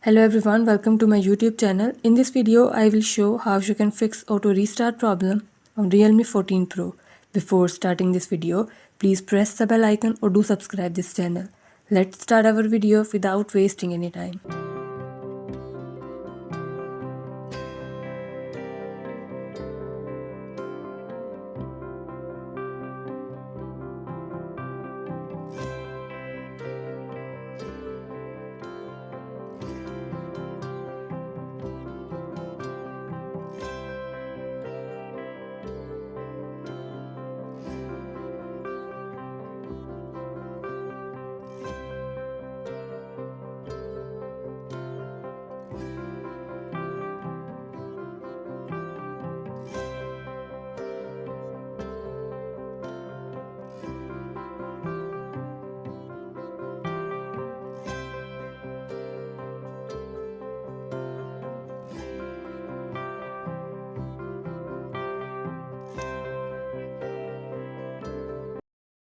Hello everyone, welcome to my YouTube channel. In this video, I will show how you can fix auto restart problem on Realme 14 Pro. Before starting this video, please press the bell icon or do subscribe this channel. Let's start our video without wasting any time.